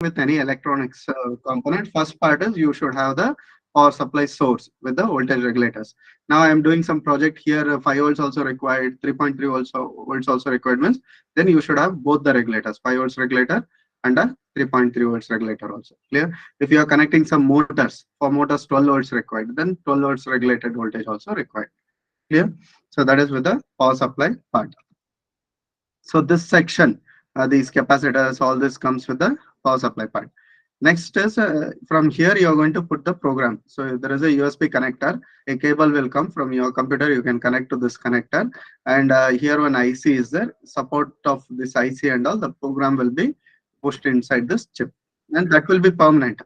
with any electronics component, first part is you should have the power supply source with the voltage regulators. Now I am doing some project here, 5 volts also required, 3.3 volts also required, means then you should have both the regulators, 5 volts regulator and a 3.3 volts regulator also. Clear? If you are connecting some motors, for motors 12 volts required, then 12 volts regulated voltage also required. Clear? So that is with the power supply part. So this section, these capacitors, all this comes with the power supply part. Next is from here you are going to put the program. So there is a USB connector. A cable will come from your computer. You can connect to this connector, and here one IC is there. Support of this IC and all the program will be pushed inside this chip, and that will be permanent.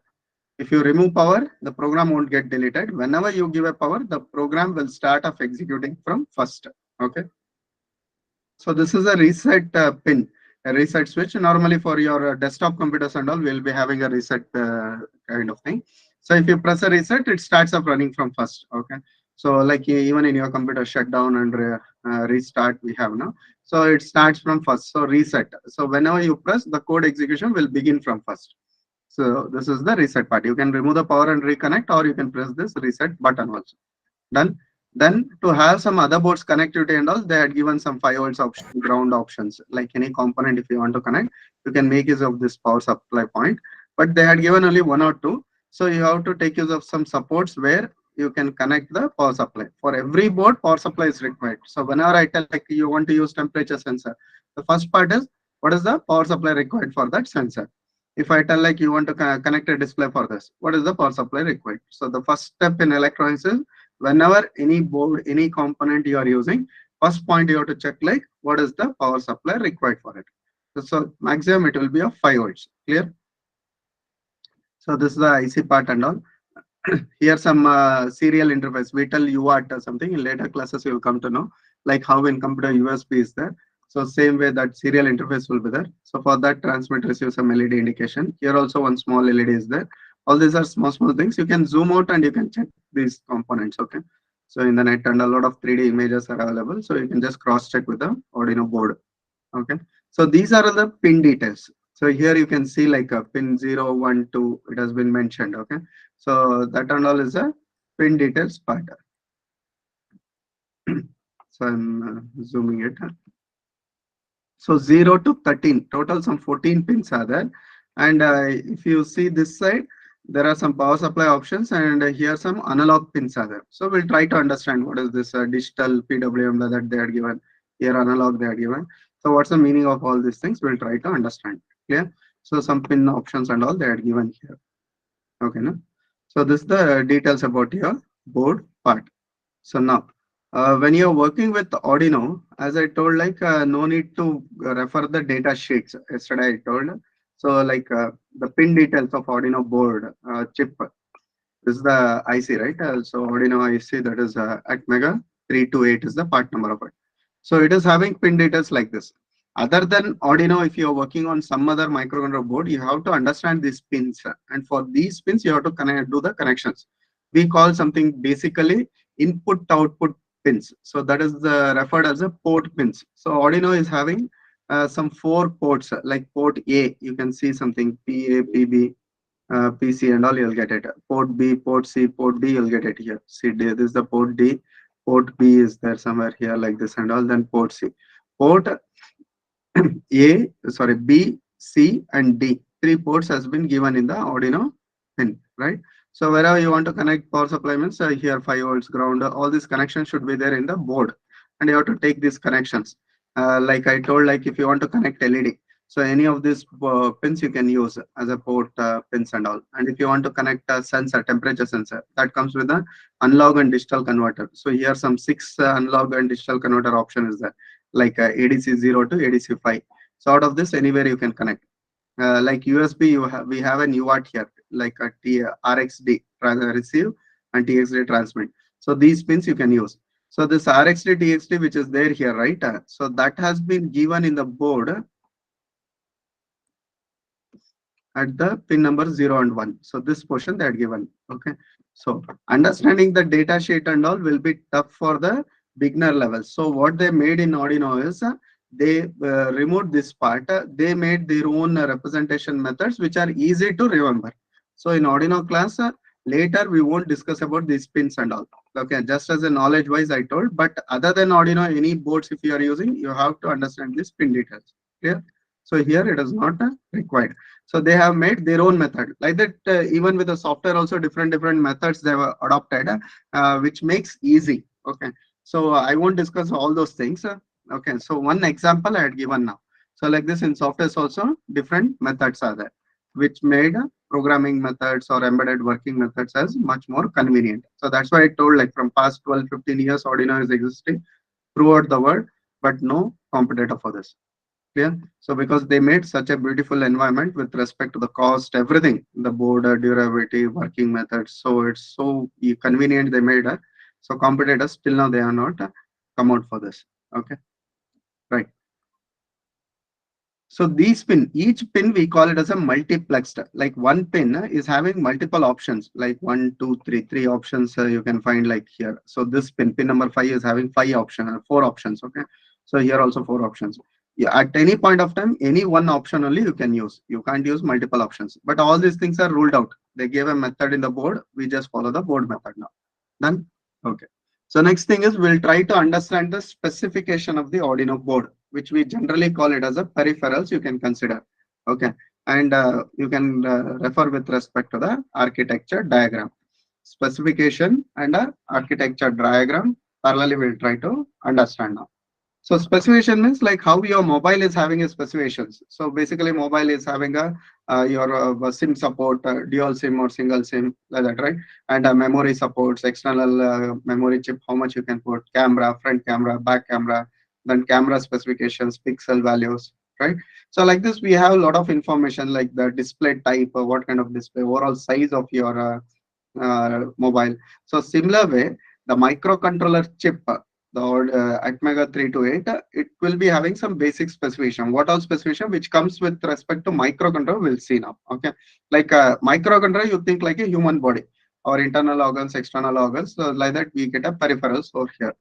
If you remove power, the program won't get deleted. Whenever you give a power, the program will start off executing from first. Okay. So this is a reset pin, a reset switch. Normally for your desktop computers and all, we'll be having a reset kind of thing. So if you press a reset, it starts up running from first. Okay. So like even in your computer shutdown and restart we have now. So it starts from first. So reset. So whenever you press, the code execution will begin from first. So this is the reset part. You can remove the power and reconnect, or you can press this reset button also. Done. Then to have some other boards connectivity and all, they had given some 5 volts option, ground options. Like any component, if you want to connect, you can make use of this power supply point. But they had given only one or two. So you have to take use of some supports where you can connect the power supply. For every board, power supply is required. So whenever I tell like you want to use temperature sensor, the first part is what is the power supply required for that sensor. If I tell like you want to connect a display for this, what is the power supply required? So the first step in electronics is whenever any board, any component you are using, first point you have to check like what is the power supply required for it. So maximum it will be of 5 volts. Clear? So this is the IC part and all. Here some serial interface. We tell UART or something. In later classes you will come to know like how in computer USB is there. So same way that serial interface will be there. So for that transmit receive some LED indication. Here also one small LED is there. All these are small things. You can zoom out and you can check these components. Okay. So in the net and a lot of 3D images are available. So you can just cross check with the Arduino board. Okay. So these are the pin details. So here you can see like a pin 0, 1, 2. It has been mentioned. Okay. So that and all is a pin details part. So I'm zooming it. So 0 to 13, total some 14 pins are there. And if you see this side, there are some power supply options, and here some analog pins are there. So we'll try to understand what is this digital PWM that they are given. Here analog they are given. So what's the meaning of all these things? We'll try to understand. Clear? So some pin options and all they are given here. Okay, no? So this is the details about your board part. So now, when you're working with Arduino, as I told, like no need to refer the data sheets. Yesterday I told. So like the pin details of Arduino board chip. This is the IC, right? So Arduino IC, that is at Mega 328 is the part number of it. So it is having pin details like this. Other than Arduino, if you are working on some other microcontroller board, you have to understand these pins, and for these pins you have to do the connections. We call something basically input output pins. So that is the referred as a port pins. So Arduino is having some 4 ports, like port A, you can see something PA, PB, PC and all, you'll get it. Port B, port C, port D, you'll get it here. See, this is the port D, port B is there somewhere here like this and all, then port C. Port B, C and D. 3 ports has been given in the Arduino pin, right? So wherever you want to connect power supply means here 5 volts ground, all these connections should be there in the board, and you have to take these connections. Like I told, like if you want to connect LED, so any of these pins you can use as a port pins and all. And if you want to connect a sensor, temperature sensor, that comes with an analog and digital converter. So here some 6 analog and digital converter option is there, like ADC 0 to ADC 5. So out of this, anywhere you can connect. Like USB, we have an UART here, like a RxD receive and TXD transmit. So these pins you can use. So this RxD TXD which is there here, right? So that has been given in the board at the pin number 0 and 1. So this portion they are given. Okay. So understanding the data sheet and all will be tough for the beginner level. So what they made in Arduino is they removed this part. They made their own representation methods which are easy to remember. So in Arduino class, later we won't discuss about these pins and all. Okay, just as a knowledge wise I told, but other than Arduino, any boards if you are using, you have to understand this pin details. Clear? So here it is not required. So they have made their own method like that. Even with the software also different methods they have adopted, which makes easy. Okay, so I won't discuss all those things. Okay, so one example I had given now. So like this in softwares also different methods are there, which made programming methods or embedded working methods as much more convenient. So that's why I told, like, from past 12-15 years Arduino is existing throughout the world, but no competitor for this. Clear? So because they made such a beautiful environment with respect to the cost, everything, the board, durability, working methods. So it's so convenient they made. So competitors till now they are not come out for this. Okay, right. So these pin, each pin we call it as a multiplexed. Like one pin is having multiple options, like 1, 2, 3, three options you can find like here. So this pin number 5 is having 5 options, 4 options. Okay. So here also 4 options. Yeah, at any point of time, any one option only you can use. You can't use multiple options. But all these things are ruled out. They gave a method in the board. We just follow the board method now. Done? Okay. So next thing is we'll try to understand the specification of the Arduino board, which we generally call it as a peripherals you can consider. Okay. And you can refer with respect to the architecture diagram. Specification and architecture diagram parallelly we'll try to understand now. So specification means like how your mobile is having a specifications. So basically mobile is having a your SIM support, dual SIM or single SIM, like that, right? And memory supports, external memory chip, how much you can put, camera, front camera, back camera, then camera specifications, pixel values, right? So like this, we have a lot of information like the display type, what kind of display, overall size of your mobile. So similar way, the microcontroller chip, the Atmega 328, it will be having some basic specification. What all specification which comes with respect to microcontroller, we'll see now. Okay, like microcontroller, you think like a human body or internal organs, external organs. So like that, we get a peripherals over here.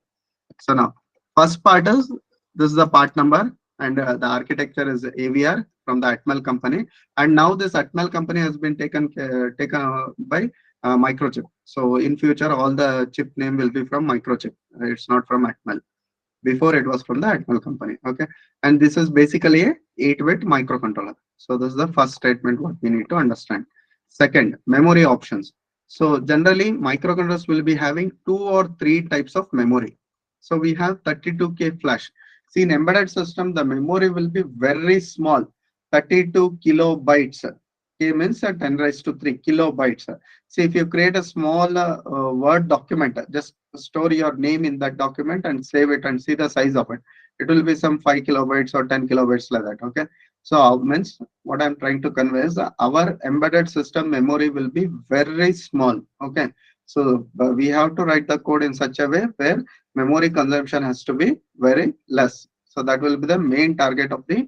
So now, first part is this is the part number, and the architecture is AVR from the Atmel company. And now this Atmel company has been taken by Microchip. So in future, all the chip name will be from Microchip. It's not from Atmel. Before it was from the Atmel company. Okay, and this is basically a 8-bit microcontroller. So this is the first statement what we need to understand. Second, memory options. So generally, microcontrollers will be having 2 or 3 types of memory. So we have 32K flash. See, in embedded system, the memory will be very small, 32 kilobytes. K means 10 raised to 3 kilobytes. See, if you create a small Word document, just store your name in that document and save it and see the size of it. It will be some 5 kilobytes or 10 kilobytes like that. Okay. So means what I'm trying to convey is our embedded system memory will be very small. Okay. So we have to write the code in such a way where memory consumption has to be very less. So that will be the main target of the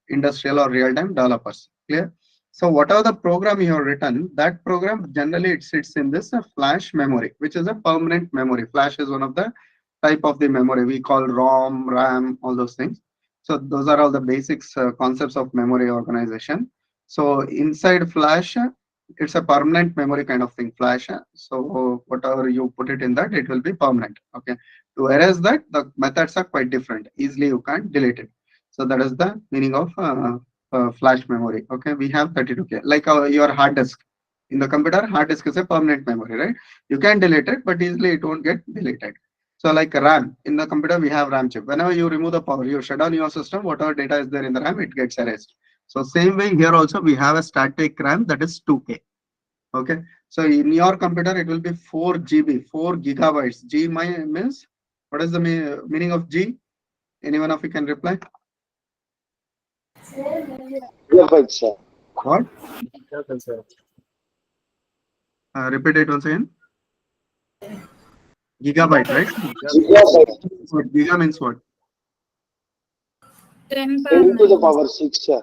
industrial or real-time developers. Clear? So whatever the program you have written, that program generally it sits in this flash memory, which is a permanent memory. Flash is one of the type of the memory we call ROM, RAM, all those things. So those are all the basics concepts of memory organization. So inside flash, it's a permanent memory kind of thing, flash. So whatever you put it in that, it will be permanent. Okay. To erase that, the methods are quite different. Easily you can't delete it. So that is the meaning of flash memory. Okay, we have 32K, like your hard disk. In the computer, hard disk is a permanent memory, right? You can delete it, but easily it won't get deleted. So like RAM, in the computer, we have RAM chip. Whenever you remove the power, you shut down your system, whatever data is there in the RAM, it gets erased. So same way here also, we have a static RAM that is 2K. Okay, so in your computer, it will be 4 GB, 4 gigabytes. G means, what is the meaning of G? Anyone of you can reply? Gigabyte, sir. What? Repeat it once again. Gigabyte, right? Gigabyte. What giga means what? 10 power 10 to the 9. power 6, sir.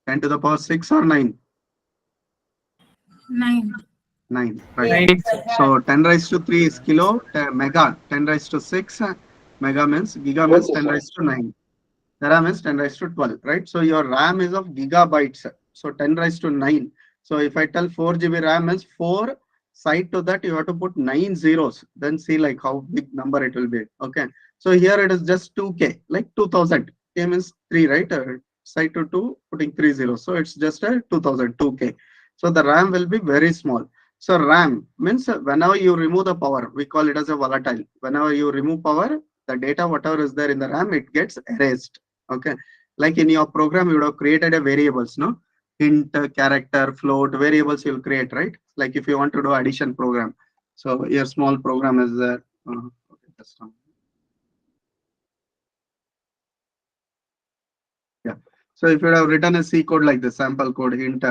10 to the power 6 or 9? 9. 9, right. So 10 raised to 3 is kilo, mega, 10 raised to 6 Mega means giga means Okay, 10 sir. raised to 9. RAM is 10 raised to 12, right? So your RAM is of gigabytes. So 10 raised to 9. So if I tell 4 GB RAM is 4, side to that you have to put 9 zeros. Then see like how big number it will be. Okay. So here it is just 2K, like 2000. K means 3, right? Side to 2, putting 3 zeros. So it's just a 2000, 2K. So the RAM will be very small. So RAM means whenever you remove the power, we call it as a volatile. Whenever you remove power, the data, whatever is there in the RAM, it gets erased. Okay, like in your program you would have created a variables, no? Int, character, float, variables you'll create, right? Like if you want to do addition program, so your small program is there. Okay, just yeah. So if you have written a C code like this, sample code, int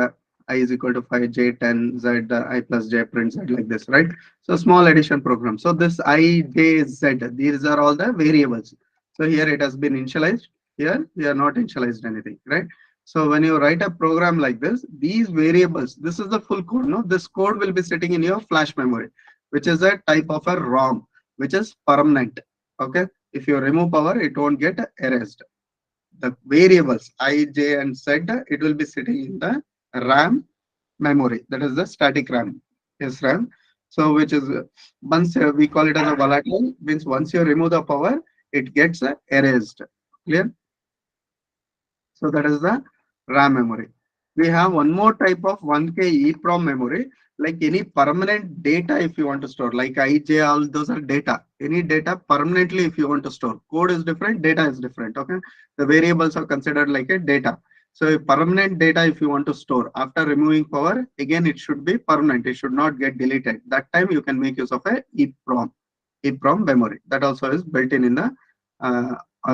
I is equal to 5, j 10, z I plus j print z, like this, right? So small addition program. So this I, j, z, these are all the variables. So here it has been initialized. Here we are not initialized anything, right? So when you write a program like this, these variables, this is the full code. No, this code will be sitting in your flash memory, which is a type of a ROM, which is permanent. Okay. If you remove power, it won't get erased. The variables I, j, and z, it will be sitting in the RAM memory. That is the static RAM, SRAM. So which is once we call it as a volatile, means once you remove the power, it gets erased. Clear? So that is the RAM memory. We have one more type of 1K EEPROM memory, like any permanent data if you want to store, like IJ, all those are data. Any data permanently if you want to store. Code is different, data is different. Okay. The variables are considered like a data. So a permanent data if you want to store after removing power, again it should be permanent. It should not get deleted. That time you can make use of a EEPROM memory. That also is built in the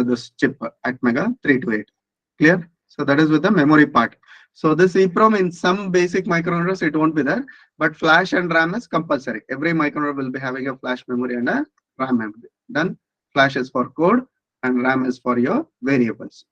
this chip at Mega 328. Clear? So that is with the memory part. So this EEPROM in some basic microcontrollers it won't be there, but flash and RAM is compulsory. Every microcontroller will be having a flash memory and a RAM memory. Then flash is for code and RAM is for your variables.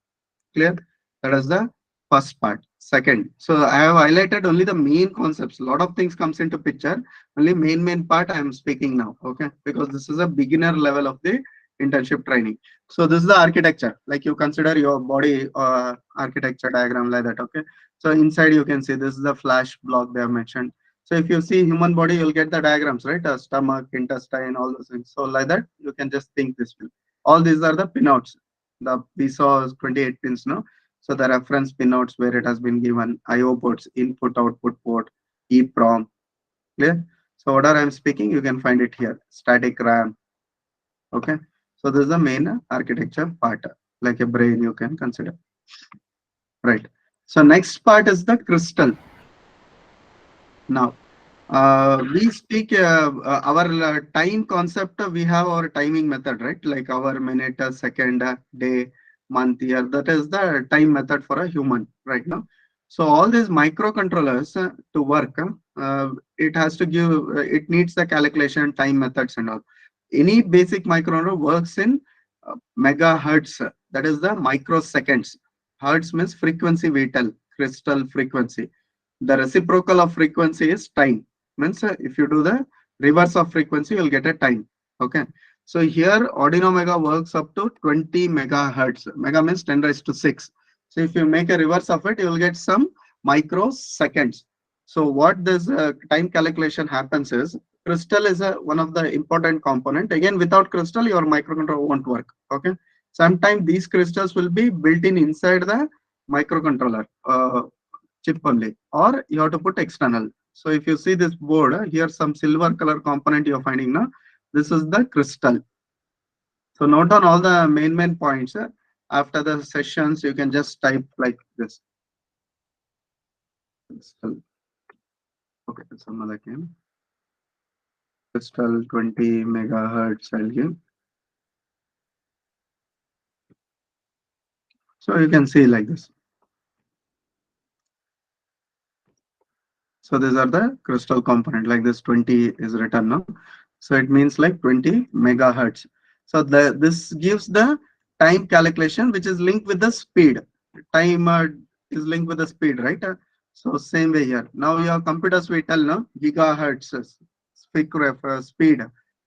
Clear? That is the first part. Second, so I have highlighted only the main concepts. A lot of things comes into picture. Only main part I am speaking now. Okay, because this is a beginner level of the internship training. So this is the architecture. Like you consider your body architecture diagram like that. Okay. So inside you can see this is the flash block they have mentioned. So if you see human body, you'll get the diagrams, right? Stomach, intestine, all those things. So like that, you can just think this way. All these are the pinouts. The we saw 28 pins, no? So the reference pinouts where it has been given IO ports, input, output port, EEPROM. Clear? So whatever I'm speaking, you can find it here. Static RAM. Okay. So this is the main architecture part, like a brain you can consider. Right. So next part is the crystal. Now, we speak our time concept. We have our timing method, right? Like our minute, second, day, month, year. That is the time method for a human right now. So all these microcontrollers to work, it has to give. It needs the calculation, time methods, and all. Any basic microcontroller works in megahertz. That is the microseconds. Hertz means frequency we tell, crystal frequency. The reciprocal of frequency is time. Means if you do the reverse of frequency, you'll get a time. Okay. So here Arduino Mega works up to 20 megahertz. Mega means 10 raised to 6. So if you make a reverse of it, you will get some microseconds. So what this time calculation happens is crystal is one of the important component. Again, without crystal, your microcontroller won't work. Okay. Sometimes these crystals will be built in inside the microcontroller. Chip only, or you have to put external. So if you see this board, here some silver color component you're finding now, this is the crystal. So note down all the main points. After the sessions, you can just type like this. Crystal. Okay, that's another again. Crystal 20 megahertz I'll give. So you can see like this. So these are the crystal component, like this 20 is written now. So it means like 20 megahertz. So this gives the time calculation, which is linked with the speed. Time is linked with the speed, right? So same way here. Now your computers we tell no gigahertz speed.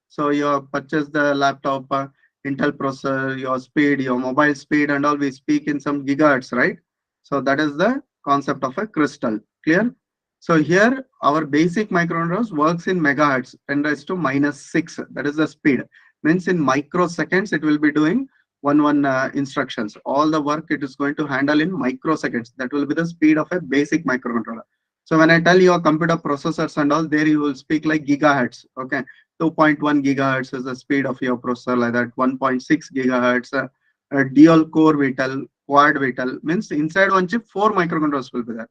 So you purchase the laptop, Intel processor, your speed, your mobile speed, and all we speak in some gigahertz, right? So that is the concept of a crystal. Clear? So here our basic microcontrollers works in megahertz, 10 raised to minus 6. That is the speed. Means in microseconds it will be doing one instructions. All the work it is going to handle in microseconds. That will be the speed of a basic microcontroller. So when I tell you a computer processors and all, there you will speak like gigahertz. Okay, 2.1 gigahertz is the speed of your processor, like that. 1.6 gigahertz, dual core VTEL, quad VTEL means inside one chip, four microcontrollers will be there.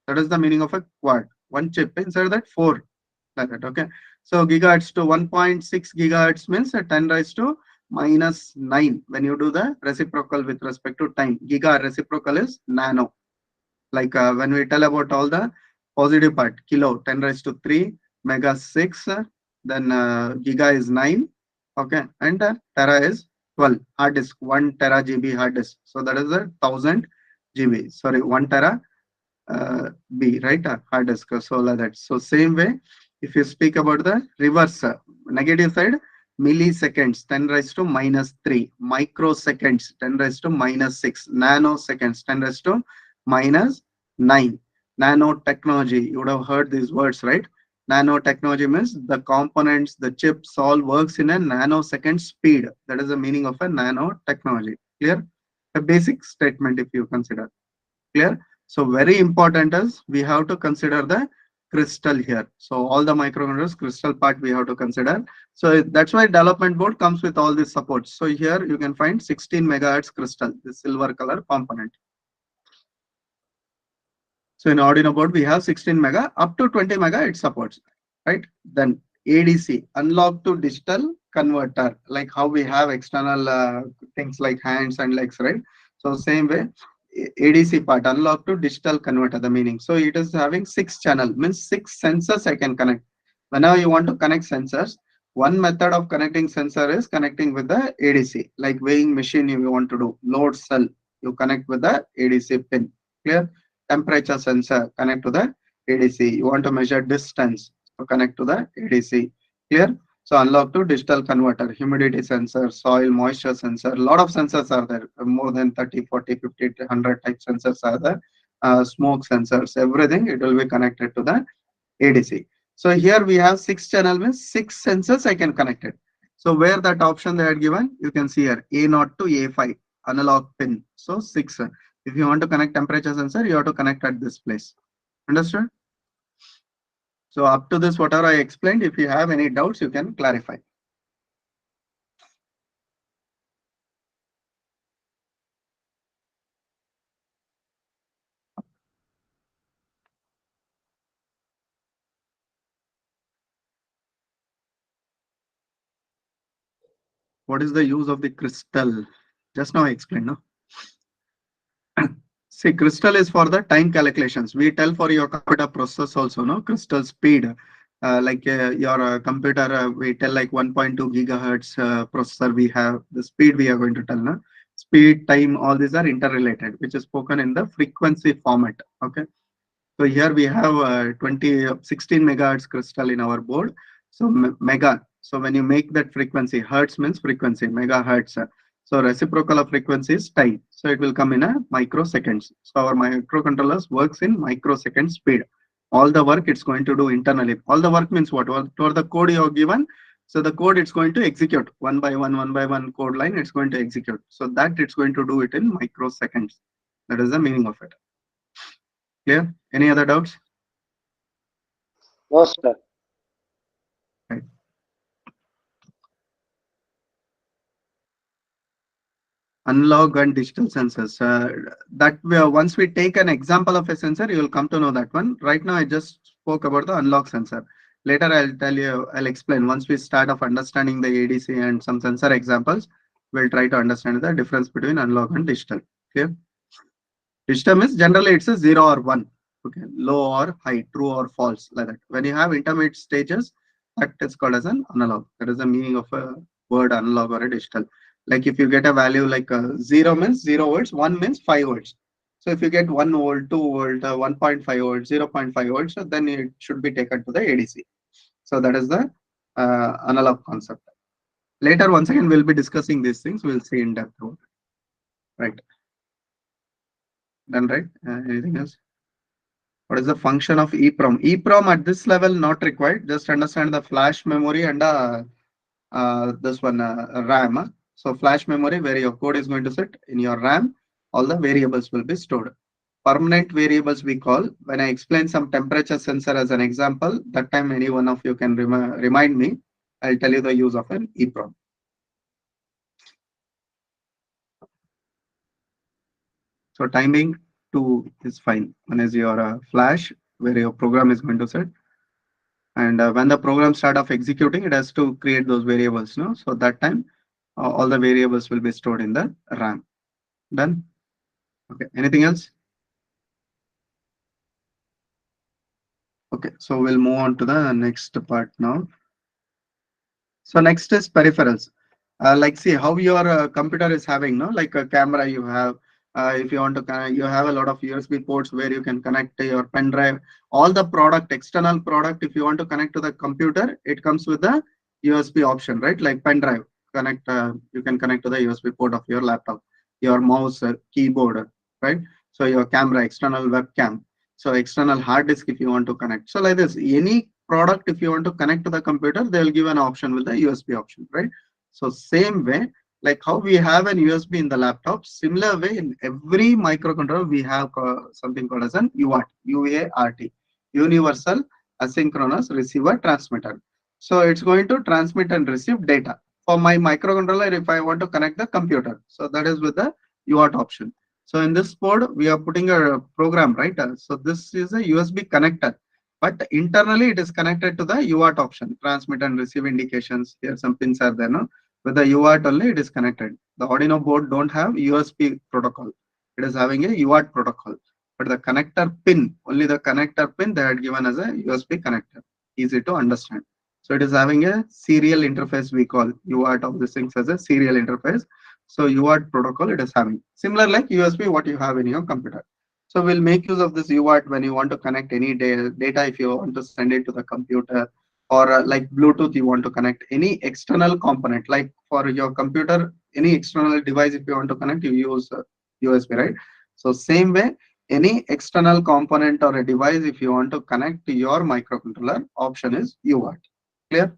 That is the meaning of a quad. One chip inside that four, like that. Okay. So gigahertz to 1.6 gigahertz means 10 raised to minus 9 when you do the reciprocal with respect to time. Giga reciprocal is nano. Like when we tell about all the positive part, kilo 10 raised to 3, mega 6, then giga is 9, okay, and tera is 12. Hard disk 1 tera GB hard disk. So that is a 1000 GB. Sorry, 1 tera B, right? Hard disk. So like that. So same way, if you speak about the reverse negative side, milliseconds 10 raised to minus 3, microseconds 10 raised to minus 6, nanoseconds 10 raised to minus 9. Nanotechnology, you would have heard these words, right? Nanotechnology means the components, the chips all works in a nanosecond speed. That is the meaning of a nanotechnology. Clear? A basic statement if you consider. Clear? So very important is we have to consider the crystal here. So all the microcontrollers crystal part we have to consider. So that's why development board comes with all these supports. So here you can find 16 megahertz crystal, the silver color component. So in Arduino board, we have 16 mega, up to 20 mega it supports, right? Then ADC, analog to digital converter, like how we have external things like hands and legs, right? So same way, ADC part, analog to digital converter, the meaning. So it is having 6 channel, means 6 sensors I can connect. Whenever you want to connect sensors, one method of connecting sensor is connecting with the ADC, like weighing machine you want to do, load cell, you connect with the ADC pin. Clear? Temperature sensor, connect to the ADC. You want to measure distance, so connect to the ADC. Clear? So unlock to digital converter, humidity sensor, soil moisture sensor. A lot of sensors are there, more than 30, 40, 50, 100 type sensors are there. Smoke sensors, everything, it will be connected to the ADC. So here we have 6 channel means 6 sensors I can connect it. So where that option they had given, you can see here A0 to A5 analog pin. So 6. If you want to connect temperature sensor, you have to connect at this place. Understood? So up to this, whatever I explained, if you have any doubts, you can clarify. What is the use of the crystal? Just now I explained, no? See, crystal is for the time calculations. We tell for your computer process also, no? Crystal speed. Like your computer, we tell like 1.2 gigahertz processor we have. The speed we are going to tell, no? Speed, time, all these are interrelated, which is spoken in the frequency format. Okay. So here we have 16 megahertz crystal in our board. So mega. So when you make that frequency, hertz means frequency, megahertz. So reciprocal of frequency is time. So it will come in a microseconds. So our microcontrollers works in microsecond speed. All the work it's going to do internally. All the work means what? For the code you have given. So the code it's going to execute one by one code line. It's going to execute. So that it's going to do it in microseconds. That is the meaning of it. Clear? Any other doubts? No, sir. Right. Analog and digital sensors. That once we take an example of a sensor, you will come to know that one. Right now, I just spoke about the analog sensor. Later, I'll tell you, I'll explain. Once we start of understanding the ADC and some sensor examples, we'll try to understand the difference between analog and digital. Clear? Digital is generally it's a 0 or 1. Okay, low or high, true or false, like that. When you have intermediate stages, that is called as an analog. That is the meaning of a word analog or a digital. Like if you get a value like 0 means 0 volts, 1 means 5 volts. So if you get 1 volt, 2 volt, 1.5 volts, 0.5 volts, so then it should be taken to the ADC. So that is the analog concept. Later, once again, we'll be discussing these things. We'll see in depth. Right. Done, right? Anything else? What is the function of EEPROM? EEPROM at this level not required. Just understand the flash memory and this one RAM. So flash memory where your code is going to sit in your RAM, all the variables will be stored. Permanent variables we call. When I explain some temperature sensor as an example, that time any one of you can remind me. I'll tell you the use of an EEPROM. So timing 2 is fine. One is your flash where your program is going to sit. And when the program start off executing, it has to create those variables. No, so that time all the variables will be stored in the RAM. Done. Okay. Anything else? Okay. So we'll move on to the next part now. So next is peripherals. Like see how your computer is having, no, like a camera you have. If you want to connect, you have a lot of USB ports where you can connect your pen drive. All the product, external product, if you want to connect to the computer, it comes with the USB option, right? Like pen drive, connect. You can connect to the USB port of your laptop, your mouse, keyboard, right? So your camera, external webcam. So external hard disk if you want to connect. So like this, any product if you want to connect to the computer, they'll give an option with the USB option, right? So same way, like how we have an USB in the laptop, similar way in every microcontroller we have something called as an UART, UART, Universal Asynchronous Receiver Transmitter. So it's going to transmit and receive data. For my microcontroller, if I want to connect the computer, so that is with the UART option. So in this board, we are putting a program, right? So this is a USB connector, but internally it is connected to the UART option, transmit and receive indications. Here some pins are there, no? With the UART only it is connected. The Arduino board don't have USB protocol. It is having a UART protocol. But the connector pin, only the connector pin they had given as a USB connector. Easy to understand. So it is having a serial interface we call UART of this things as a serial interface. So UART protocol it is having. Similar like USB what you have in your computer. So we'll make use of this UART when you want to connect any data if you want to send it to the computer, or like Bluetooth you want to connect any external component, like for your computer, any external device if you want to connect, you use USB, right? So same way, any external component or a device if you want to connect to your microcontroller, option is UART. Clear?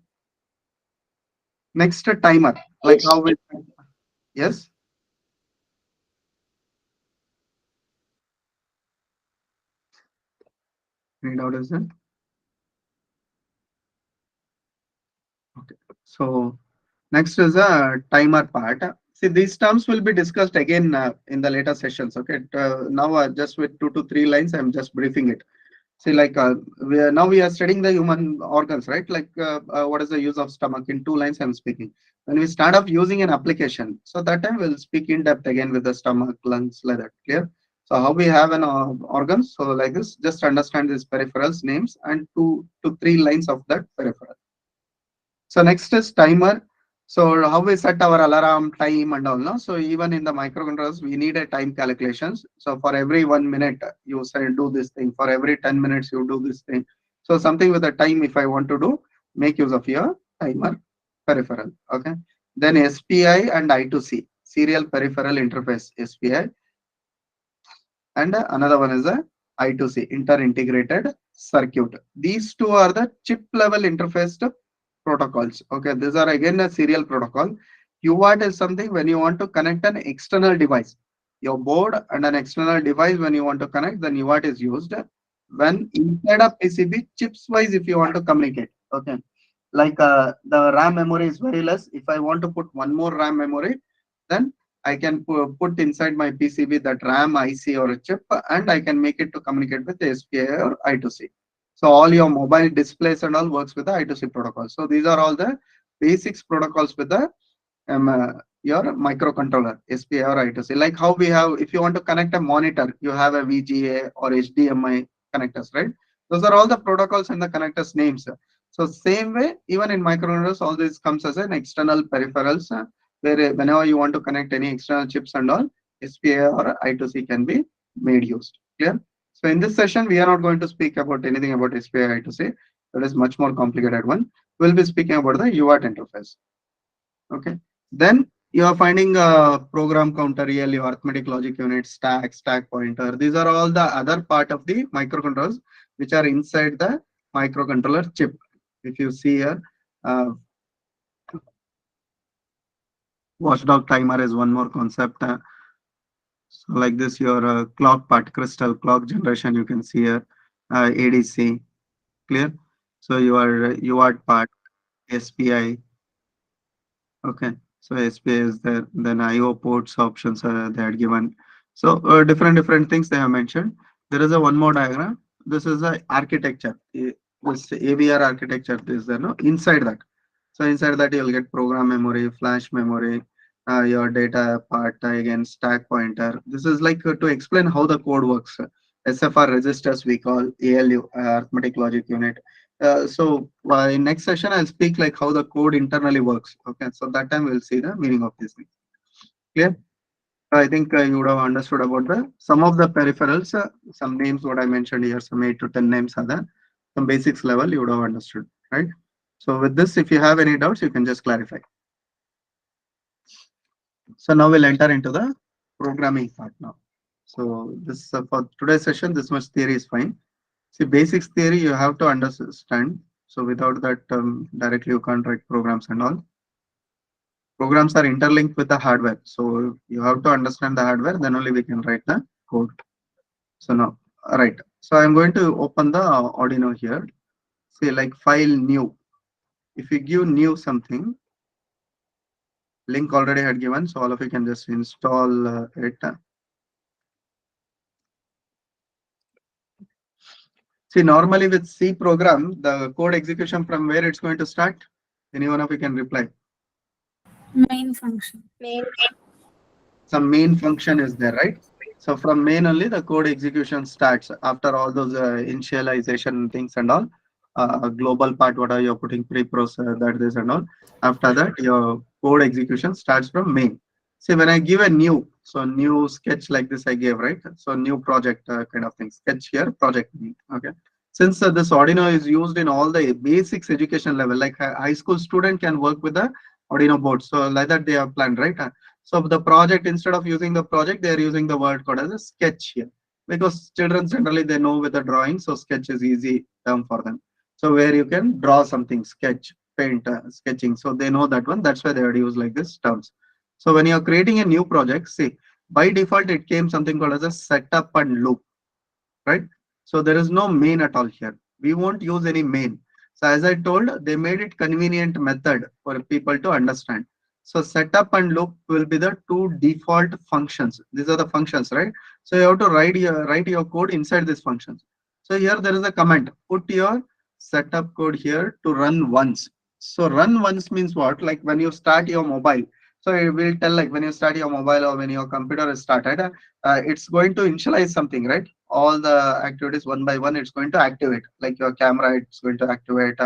Next, timer, like Yes. how we, yes, read out is it? Okay. So next is a timer part. See, these terms will be discussed again in the later sessions. Okay. Now, just with 2 to 3 lines, I'm just briefing it. See, like we are studying the human organs, right? Like, what is the use of stomach? In 2 lines, I'm speaking. When we start off using an application, so that time we'll speak in depth again with the stomach, lungs, like that. Clear? So how we have an organ? So like this, just understand these peripherals names and 2 to 3 lines of that peripheral. So next is timer. So how we set our alarm time and all, no? So even in the microcontrollers, we need a time calculations. So for every 1 minute, you say do this thing. For every 10 minutes, you do this thing. So something with the time, if I want to do, make use of your timer peripheral. Okay. Then SPI and I2C, serial peripheral interface SPI, and another one is a I2C, inter-integrated circuit. These two are the chip level interface protocols. Okay, these are again a serial protocol. UART is something when you want to connect an external device, your board and an external device when you want to connect, then UART is used. When inside a PCB, chips wise, if you want to communicate, okay, like the RAM memory is very less. If I want to put one more RAM memory, then I can put inside my PCB that RAM, IC or a chip, and I can make it to communicate with the SPI or I2C. So all your mobile displays and all works with the I2C protocol. So these are all the basics protocols with the your microcontroller, SPI or I2C. Like how we have, if you want to connect a monitor, you have a VGA or HDMI connectors, right? Those are all the protocols and the connectors names. So same way, even in microcontrollers, all this comes as an external peripherals, where whenever you want to connect any external chips and all, SPI or I2C can be made used. Clear? So in this session, we are not going to speak about anything about SPI I2C. That is much more complicated one. We'll be speaking about the UART interface. Okay. Then you are finding a program counter, ELU, arithmetic logic unit, stack pointer. These are all the other part of the microcontrollers which are inside the microcontroller chip. If you see here, uh, watchdog timer is one more concept. So like this, your clock part, crystal clock generation, you can see here, ADC, clear. So your UART part, SPI. Okay, so SPA is there. Then IO ports options they had given. So different things they have mentioned. There is a one more diagram. This is the architecture. This AVR architecture is there, no? Inside that. So inside that you'll get program memory, flash memory, your data part, again stack pointer. This is like to explain how the code works. SFR registers we call ALU, arithmetic logic unit. So in next session, I'll speak like how the code internally works. Okay, so that time we'll see the meaning of these things. Clear? I think you would have understood about the some of the peripherals, some names what I mentioned here, some 8 to 10 names are there. Some basics level you would have understood, right? So with this, if you have any doubts, you can just clarify. So now we'll enter into the programming part now. So this for today's session, this much theory is fine. See, basics theory you have to understand. So without that, directly you can't write programs and all. Programs are interlinked with the hardware. So you have to understand the hardware, then only we can write the code. So now, right. So I'm going to open the Arduino here. Say like file new. If you give new something, link already had given, so all of you can just install it. See, normally with C program, the code execution from where it's going to start. Any one of you can reply. Main function. Some main function is there, right? So from main only the code execution starts after all those initialization things and all. Global part, what are you putting preprocessor, that this and all. After that, your code execution starts from main. See, when I give a new, so new sketch like this I gave, right? So new project kind of thing, sketch here, project name. Okay. Since this Arduino is used in all the basics education level, like a high school student can work with the Arduino board. So like that they have planned, right? So the project, instead of using the project, they are using the word code as a sketch here, because children generally they know with the drawing, so sketch is easy term for them. So where you can draw something, sketch, paint, sketching. So they know that one. That's why they would use like this terms. So when you're creating a new project, see, by default it came something called as a setup and loop, right? So there is no main at all here. We won't use any main. So as I told, they made it convenient method for people to understand. So setup and loop will be the two default functions. These are the functions, right? So you have to write your code inside these functions. So here there is a command. Put your setup code here to run once. So run once means what? Like when you start your mobile. So it will tell like when you start your mobile or when your computer is started, it's going to initialize something, right? All the activities one by one, it's going to activate. Like your camera, it's going to activate.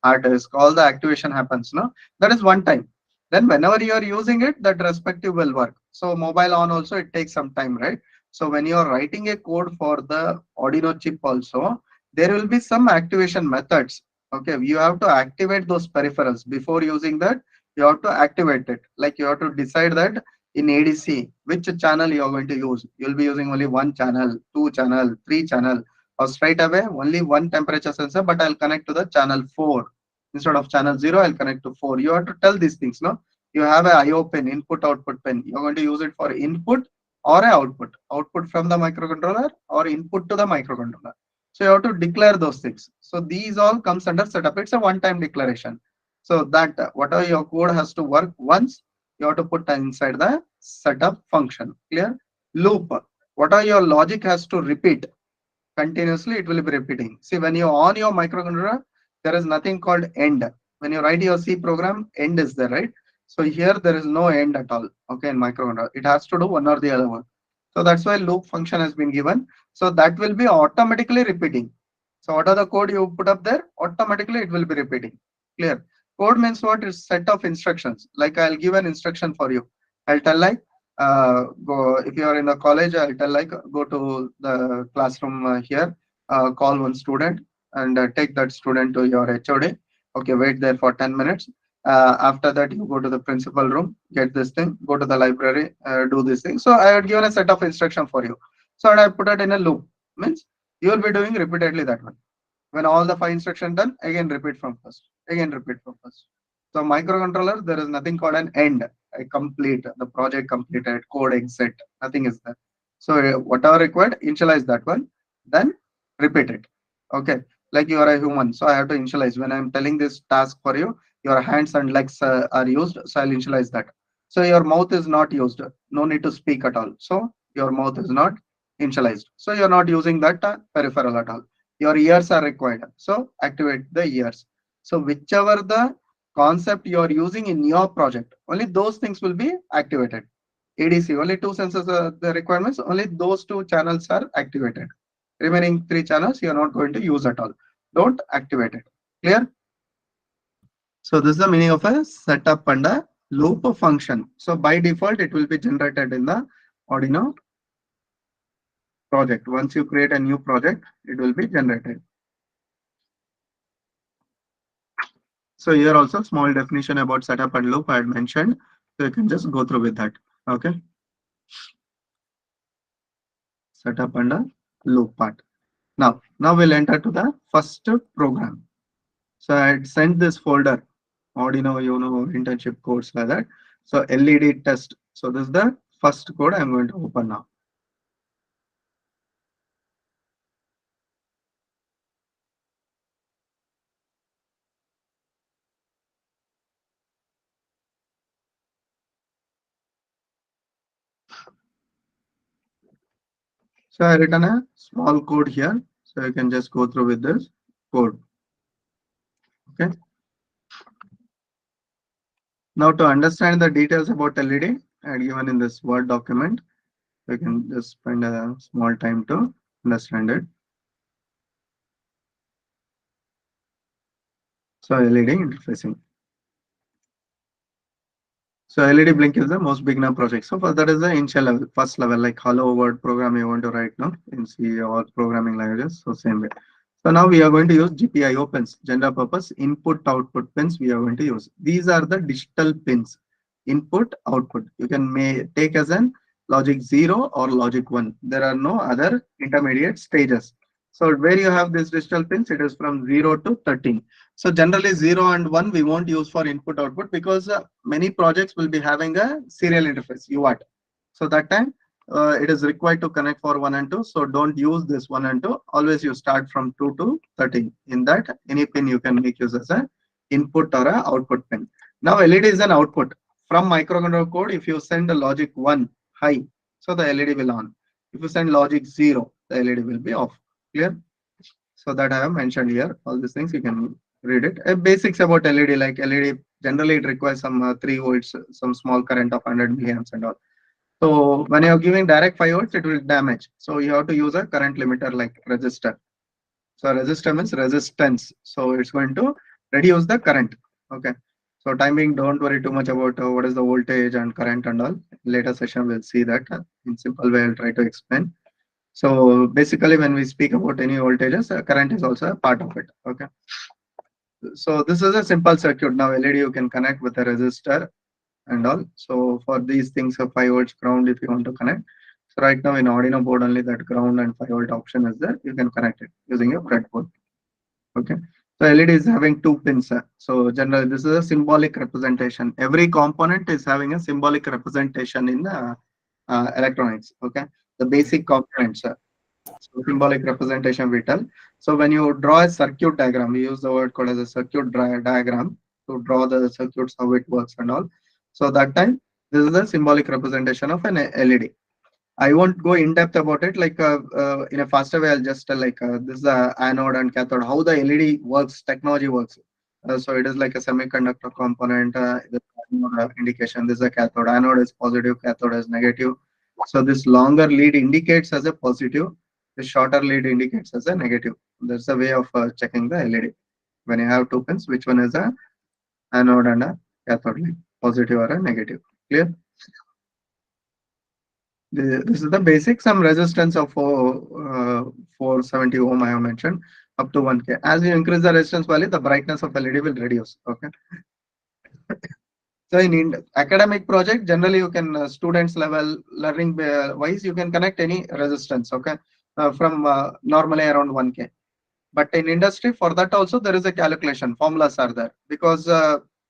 Hard disk, all the activation happens. No, that is one time. Then whenever you are using it, that respective will work. So mobile on also it takes some time, right? So when you are writing a code for the Arduino chip also, there will be some activation methods. Okay, you have to activate those peripherals before using that. You have to activate it. Like you have to decide that in ADC, which channel you are going to use. You'll be using only one channel, two channel, three channel, or straight away only one temperature sensor, but I'll connect to the channel 4. Instead of channel 0, I'll connect to 4. You have to tell these things, no? You have a IO pin, input output pin. You're going to use it for input or a output from the microcontroller or input to the microcontroller. So you have to declare those things. So these all comes under setup. It's a one-time declaration. So that whatever your code has to work once, you have to put inside the setup function. Clear? Loop. What are your logic has to repeat continuously, it will be repeating. See, when you on your microcontroller, there is nothing called end. When you write your C program, end is there, right? So here there is no end at all. Okay, in microcontroller, it has to do one or the other one. So that's why loop function has been given. So that will be automatically repeating. So what are the code you put up there? Automatically it will be repeating. Clear? Code means what is set of instructions. Like I'll give an instruction for you. I'll tell like go, if you are in the college, I'll tell like go to the classroom here, call one student and take that student to your HOD. Okay, wait there for 10 minutes. After that, you go to the principal room, get this thing, go to the library, do this thing. So I had given a set of instruction for you. So I put it in a loop. Means you will be doing repeatedly that one. When all the 5 instruction done, again repeat from first. Again repeat from first. So microcontroller, there is nothing called an end. I complete the project completed, code exit. Nothing is there. So whatever required, initialize that one, then repeat it. Okay. Like you are a human, so I have to initialize. When I'm telling this task for you, your hands and legs are used, so I'll initialize that. So your mouth is not used. No need to speak at all. So your mouth is not initialized. So you're not using that peripheral at all. Your ears are required. So activate the ears. So whichever the concept you are using in your project, only those things will be activated. ADC, only 2 sensors are the requirements, only those 2 channels are activated. Remaining 3 channels you are not going to use at all. Don't activate it. Clear? So this is the meaning of a setup and a loop function. So by default, it will be generated in the Arduino project. Once you create a new project, it will be generated. So here also small definition about setup and loop I had mentioned. So you can just go through with that. Okay. Setup and a loop part. Now we'll enter to the first program. So I had sent this folder, Arduino Uno internship codes like that. So LED test. So this is the first code I'm going to open now. So I written a small code here. So you can just go through with this code. Okay. Now to understand the details about LED, I had given in this Word document. You can just spend a small time to understand it. So LED interfacing. So LED blink is the most beginner project. So for that is the initial level, first level, like hello world program you want to write now in C or programming languages. So same way. So now we are going to use GPIO pins, general purpose input output pins we are going to use. These are the digital pins, input output. You can take as an logic 0 or logic 1. There are no other intermediate stages. So where you have this digital pins, it is from 0 to 13. So generally 0 and 1 we won't use for input output because many projects will be having a serial interface UART. So that time it is required to connect for 1 and 2. So don't use this 1 and 2. Always you start from 2 to 13. In that any pin you can make use as an input or a output pin. Now LED is an output. From microcontroller code, if you send a logic 1 high, so the LED will on. If you send logic 0, the LED will be off. Clear? So that I have mentioned here. All these things you can read it. Basics about LED, like LED generally it requires some 3 volts, some small current of 100 milliamps and all. So when you're giving direct 5 volts, it will damage. So you have to use a current limiter like resistor. So resistor means resistance. So it's going to reduce the current. Okay. So timing, don't worry too much about what is the voltage and current and all. Later session we'll see that. In simple way I'll try to explain. So basically when we speak about any voltages, current is also a part of it. Okay. So this is a simple circuit. Now LED you can connect with a resistor and all. So for these things, a 5 volts ground if you want to connect. So right now in Arduino board only that ground and 5 volt option is there. You can connect it using your breadboard. Okay. So LED is having 2 pins. So generally this is a symbolic representation. Every component is having a symbolic representation in electronics. Okay. The basic components. So symbolic representation we tell. So when you draw a circuit diagram, we use the word called as a circuit diagram to draw the circuits, how it works and all. So that time, this is a symbolic representation of an LED. I won't go in depth about it. Like in a faster way, I'll just tell like this is the anode and cathode, how the LED works, technology works. So it is like a semiconductor component. The anode indication. This is a cathode. Anode is positive. Cathode is negative. So this longer lead indicates as a positive. The shorter lead indicates as a negative. That's a way of checking the LED. When you have 2 pins, which one is a anode and a cathode lead, positive or a negative? Clear? This is the basic. Some resistance of 470 ohm I have mentioned up to 1K. As you increase the resistance value, the brightness of LED will reduce. Okay. So in academic project, generally you can students level learning wise, you can connect any resistance, okay, from normally around 1K. But in industry, for that also there is a calculation, formulas are there, because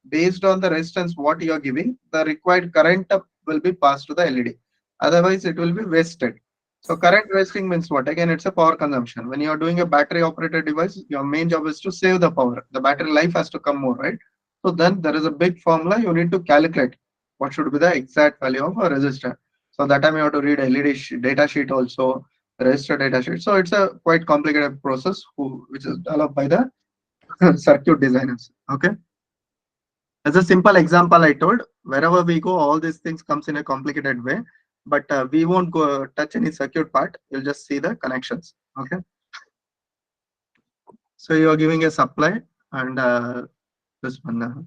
based on the resistance what you are giving, the required current will be passed to the LED. Otherwise, it will be wasted. So current wasting means what? Again, it's a power consumption. When you are doing a battery operated device, your main job is to save the power. The battery life has to come more, right? So then there is a big formula you need to calculate. What should be the exact value of a resistor? So that time you have to read LED data sheet also, register data sheet. So it's a quite complicated process which is developed by the circuit designers. Okay. As a simple example, I told wherever we go, all these things comes in a complicated way, but we won't go touch any circuit part. You'll just see the connections. Okay. So you are giving a supply and this one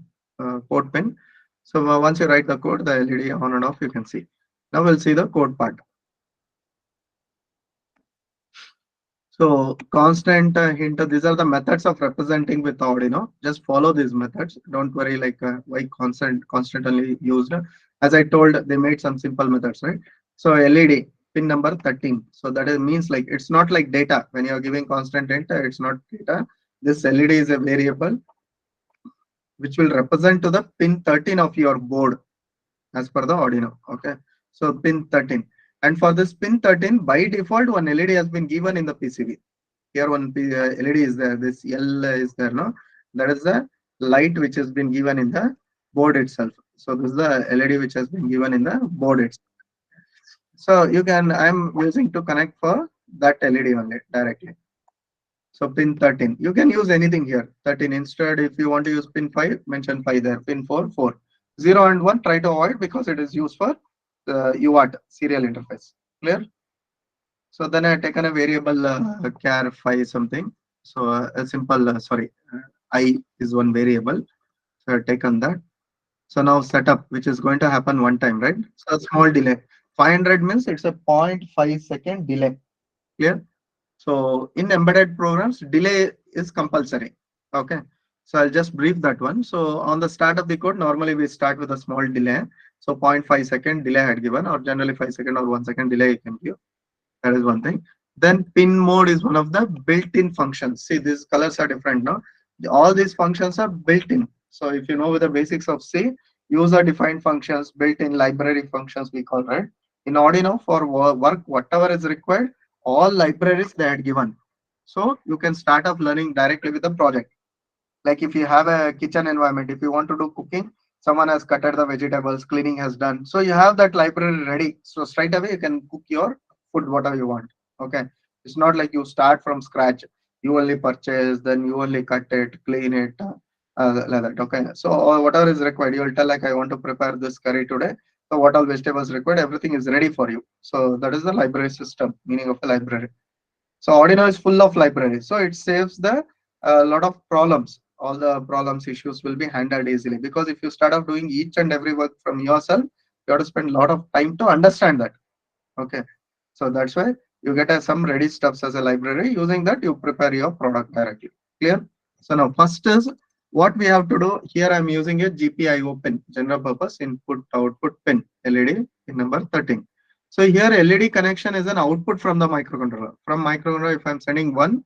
port pin. So once you write the code, the LED on and off, you can see. Now we'll see the code part. So constant hint, these are the methods of representing with Arduino. Just follow these methods. Don't worry like why constantly used. As I told, they made some simple methods, right? So LED pin number 13. So that is, means like it's not like data. When you're giving constant hint, it's not data. This LED is a variable which will represent to the pin 13 of your board as per the Arduino. Okay. So pin 13. And for this pin 13, by default, one LED has been given in the PCB. Here one LED is there, this L is there, no? That is the light which has been given in the board itself. So this is the LED which has been given in the board itself. So you can, I'm using to connect for that LED only directly. So pin 13, you can use anything here. 13 instead, if you want to use pin 5, mention 5 there. Pin 4, 4. 0 and 1, try to avoid because it is used for the UART serial interface. Clear? So then I taken a variable char 5 something. So a simple, I is one variable. So I've taken that. So now setup, which is going to happen one time, right? So a small delay. 500 means it's a 0.5 second delay. Clear? So in embedded programs, delay is compulsory. Okay. So I'll just brief that one. So on the start of the code, normally we start with a small delay. So 0.5 second delay I had given, or generally 5 second or 1 second delay you can give. That is one thing. Then pin mode is one of the built-in functions. See, these colors are different now. All these functions are built-in. So if you know the basics of C, user-defined functions, built-in library functions we call, right? In Arduino for work, whatever is required, all libraries they had given. So you can start off learning directly with the project. Like if you have a kitchen environment, if you want to do cooking, someone has cutted the vegetables, cleaning has done, so you have that library ready, so straight away you can cook your food whatever you want. Okay, it's not like you start from scratch. You only purchase, then you only cut it, clean it, like that. Okay, so whatever is required, you will tell like I want to prepare this curry today, so what all vegetables required, everything is ready for you. So that is the library system, meaning of the library. So Arduino is full of libraries, so it saves the lot of problems. All the problems issues will be handled easily, because if you start off doing each and every work from yourself, you have to spend a lot of time to understand that. Okay, so that's why you get some ready stuffs as a library. Using that, you prepare your product directly. Clear? So now first is what we have to do. Here I'm using a GPIO pin, general purpose input output pin, LED pin number 13. So here LED connection is an output from the microcontroller. From microcontroller, if I'm sending one,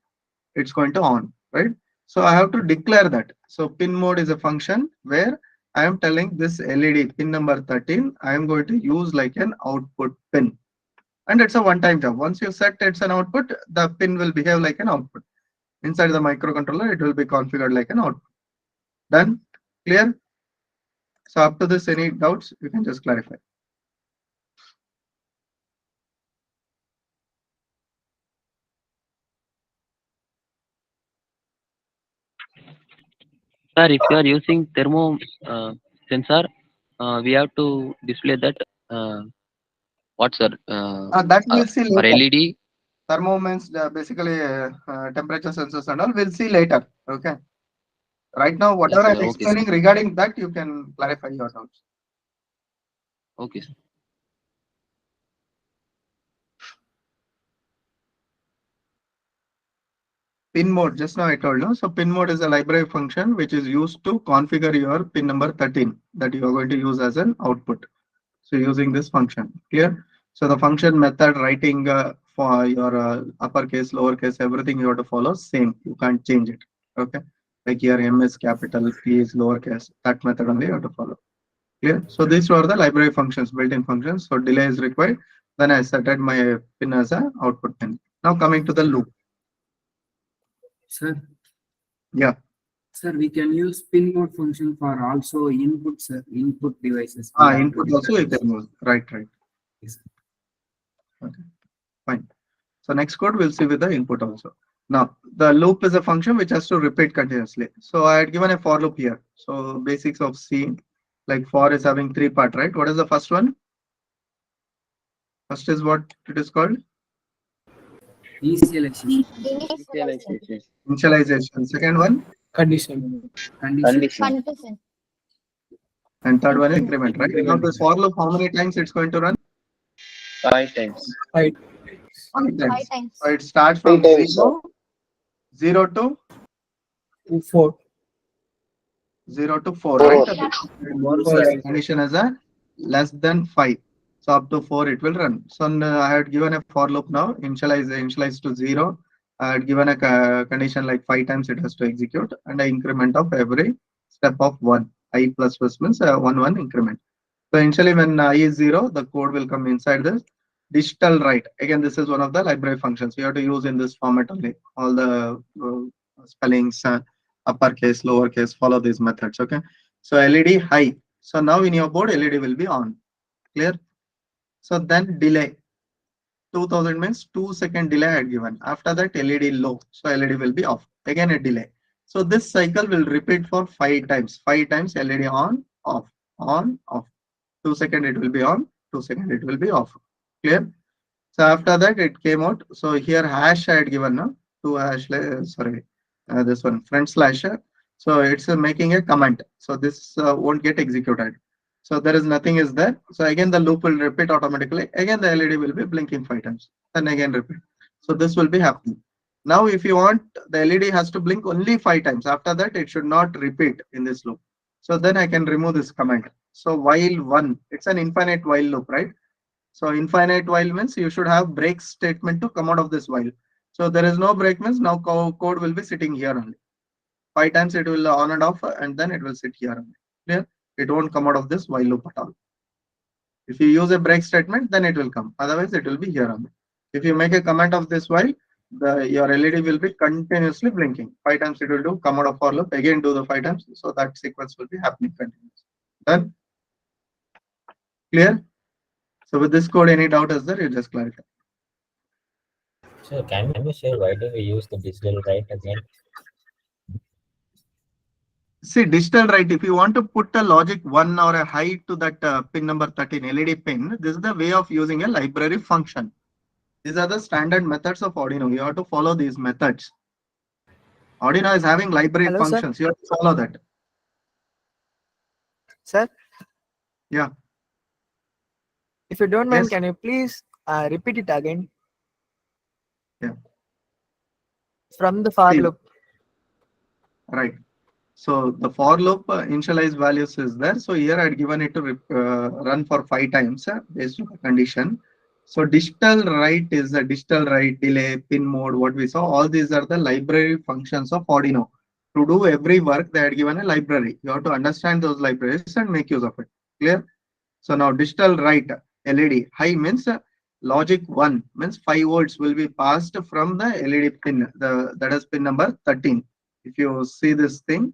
it's going to on, right? So I have to declare that. So pin mode is a function where I am telling this LED pin number 13, I am going to use like an output pin. And it's a one-time job. Once you set it's an output, the pin will behave like an output. Inside the microcontroller, it will be configured like an output. Done? Clear? So up to this, any doubts, you can just clarify. Sir, if you are using thermo sensor, we have to display that what sir That we'll see for later. LED. Thermo means basically temperature sensors and all. We'll see later. Okay. Right now, Yes, whatever I'm sir. Okay, sir. explaining regarding that, you can clarify your doubts. Okay, sir. Pin mode, just now I told you. So pin mode is a library function which is used to configure your pin number 13 that you are going to use as an output. So using this function, clear? So the function method writing for your uppercase, lowercase, everything you have to follow same. You can't change it. Okay. Like here M is capital, P is lowercase. That method only you have to follow. Clear? So these were the library functions, built-in functions. So delay is required. Then I set my pin as a output pin. Now coming to the loop. Sir, Yeah. sir, we can use pin mode function for also input, sir, input devices. Input also you can use. Right. Yes. Okay. Fine. So next code we'll see with the input also. Now the loop is a function which has to repeat continuously. So I had given a for loop here. So basics of C, like for is having three part, right? What is the first one? First is what it is called? Initialization. Initialization. Second one? Condition. Condition. And third one is increment, right? Now this for loop, how many times it's going to run? 5 times. 5 times. So it starts from 5 times, 0 to 4. 0 to 4, 4. right? Condition is a less than 5. So up to 4 it will run. So I had given a for loop now, initialize to 0. I had given a condition like 5 times it has to execute and an increment of every step of 1. I plus means 1 increment. So initially when I is 0, the code will come inside this digital write. Again, this is one of the library functions you have to use in this format only. All the spellings, uppercase, lowercase, follow these methods. Okay. So LED high. So now in your board, LED will be on. Clear? So then delay. 2000 means 2-second delay I had given. After that, LED low. So LED will be off. Again a delay. So this cycle will repeat for 5 times. 5 times LED on, off, on, off. 2 seconds it will be on, 2 seconds it will be off. Clear? So after that it came out. So here hash I had given now. This one front slash. So it's making a comment. So this won't get executed. So there is nothing is there. So again the loop will repeat automatically. Again the LED will be blinking 5 times. Then again repeat. So this will be happening. Now if you want, the LED has to blink only 5 times. After that it should not repeat in this loop. So then I can remove this comment. So while 1, it's an infinite while loop, right? So infinite while means you should have break statement to come out of this while. So there is no break means now code will be sitting here only. 5 times it will on and off and then it will sit here only. Clear? It won't come out of this while loop at all. If you use a break statement, then it will come. Otherwise, it will be here only. If you make a comment of this while, your LED will be continuously blinking. 5 times it will do, come out of for loop, again do the 5 times. So that sequence will be happening continuously. Done? Clear? So with this code, any doubt is there, you just clarify. So can you share why do we use the digital write again? See, digital write, if you want to put a logic 1 or a high to that pin number 13 LED pin, this is the way of using a library function. These are the standard methods of Arduino. You have to follow these methods. Arduino is having library functions. Sir? You have to follow that. Sir? Yeah. If you don't mind, Yes. can you please repeat it again? Yeah. From the for See. loop. Right. So the for loop initialize values is there. So here I had given it to run for 5 times based on the condition. So digital write is a digital write, delay, pin mode, what we saw. All these are the library functions of Arduino. To do every work, they had given a library. You have to understand those libraries and make use of it. Clear? So now digital write LED high means logic 1 means 5 volts will be passed from the LED pin. That is pin number 13. If you see this thing.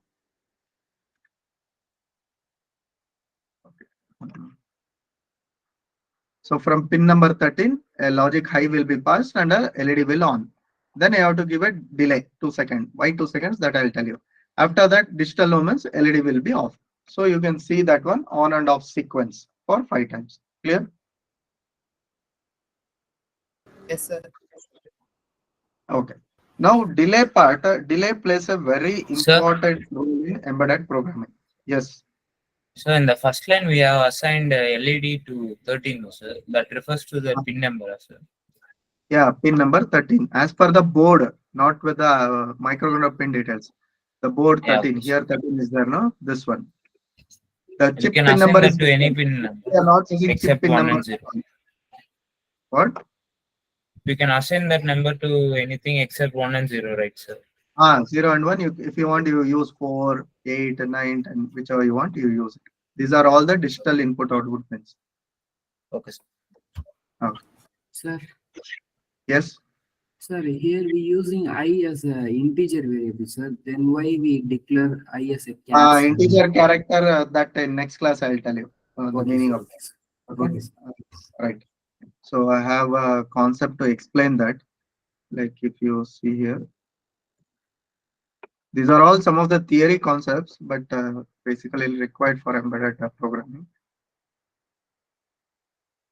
So from pin number 13, a logic high will be passed and a LED will on. Then I have to give a delay 2 seconds. Why 2 seconds? That I'll tell you. After that, digital low means LED will be off. So you can see that one on and off sequence for 5 times. Clear? Yes, sir. Okay. Now delay part, delay plays a very Sir? important role in embedded programming. Yes. So in the first line we have assigned LED to 13, no, sir. That refers to the pin number, sir. Yeah, pin number 13. As per the board, not with the microcontroller pin details. The board Yeah, 13, okay, here 13 is there, no? This one. The we chip can pin assign number is that to any different. pin We are not using chip except pin 1 number. and 0. What? We can assign that number to anything except 1 and 0, right, sir? 0 and 1. If you want, you use 4, 8, and 9, and whichever you want, you use it. These are all the digital input output pins. Okay, sir. Okay. Sir, Yes. sir, here we using I as a integer variable, sir. Then why we declare I as a char? Integer character, that in next class I'll tell you the Okay, meaning sir. of it. Okay. Okay, sir. Right. So I have a concept to explain that. Like if you see here, these are all some of the theory concepts, but basically required for embedded programming.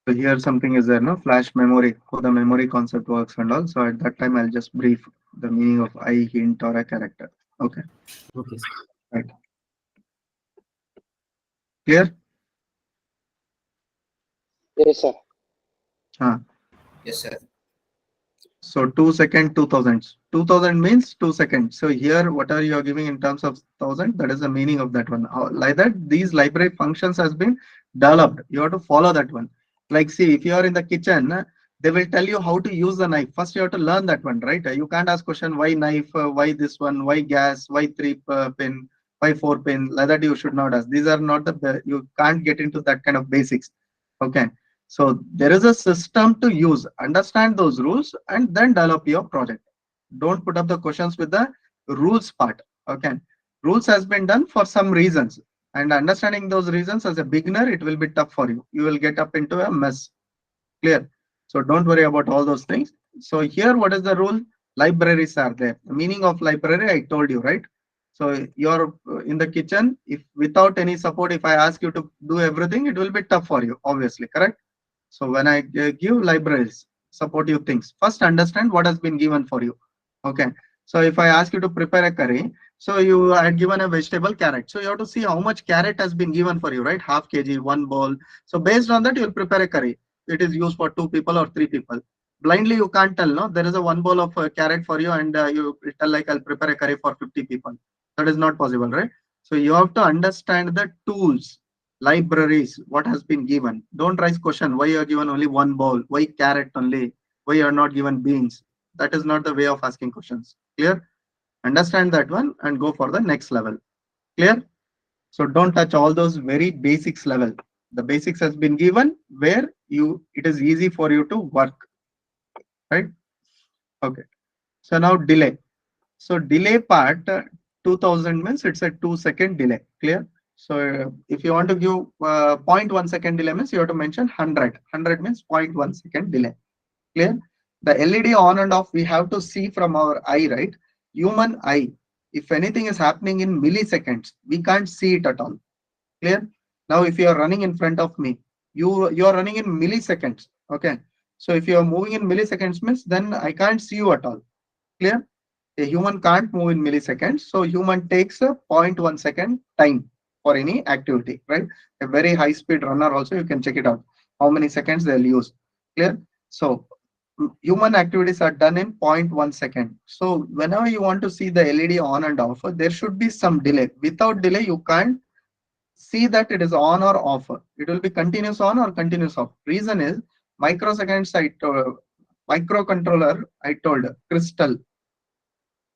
So here something is there, no? Flash memory, how the memory concept works and all. So at that time, I'll just brief the meaning of I, hint, or a character. Okay. Okay, sir. Right. Clear? Yes, sir. Yes, sir. So 2 second, 2000. 2000 means 2 seconds. So here, whatever you are giving in terms of 1000, that is the meaning of that one. Like that, these library functions has been developed. You have to follow that one. Like, see, if you are in the kitchen, they will tell you how to use the knife. First, you have to learn that one, right? You can't ask question, why knife, why this one, why gas, why 3 pin, why 4 pin. Like that, you should not ask. These are not you can't get into that kind of basics. Okay. So there is a system to use, understand those rules, and then develop your project. Don't put up the questions with the rules part. Okay. Rules has been done for some reasons, and understanding those reasons as a beginner, it will be tough for you. You will get up into a mess. Clear? So don't worry about all those things. So here, what is the rule? Libraries are there. The meaning of library, I told you, right? So you're in the kitchen. If without any support, if I ask you to do everything, it will be tough for you, obviously, correct? So when I give libraries, supportive things, first understand what has been given for you. Okay. So if I ask you to prepare a curry, so you had given a vegetable carrot. So you have to see how much carrot has been given for you, right? Half kg, 1 bowl. So based on that, you will prepare a curry. It is used for 2 people or 3 people. Blindly, you can't tell, no? There is a 1 bowl of carrot for you, and you tell like I'll prepare a curry for 50 people. That is not possible, right? So you have to understand the tools, libraries, what has been given. Don't raise question why you are given only 1 bowl, why carrot only, why you are not given beans. That is not the way of asking questions. Clear? Understand that one and go for the next level. Clear? So don't touch all those very basics level. The basics has been given where it is easy for you to work, right? Okay. So now delay. So delay part, 2000 means it's a 2 second delay. Clear? So if you want to give 0.1 second delay means you have to mention 100. 100 means 0.1 second delay. Clear? The LED on and off, we have to see from our eye, right? Human eye. If anything is happening in milliseconds, we can't see it at all. Clear? Now, if you are running in front of me, you are running in milliseconds. Okay. So if you are moving in milliseconds means then I can't see you at all. Clear? A human can't move in milliseconds. So human takes a 0.1 second time for any activity, right? A very high speed runner also, you can check it out. How many seconds they'll use. Clear? So human activities are done in 0.1 second. So whenever you want to see the LED on and off, there should be some delay. Without delay, you can't see that it is on or off. It will be continuous on or continuous off. Reason is microseconds. Microcontroller, I told crystal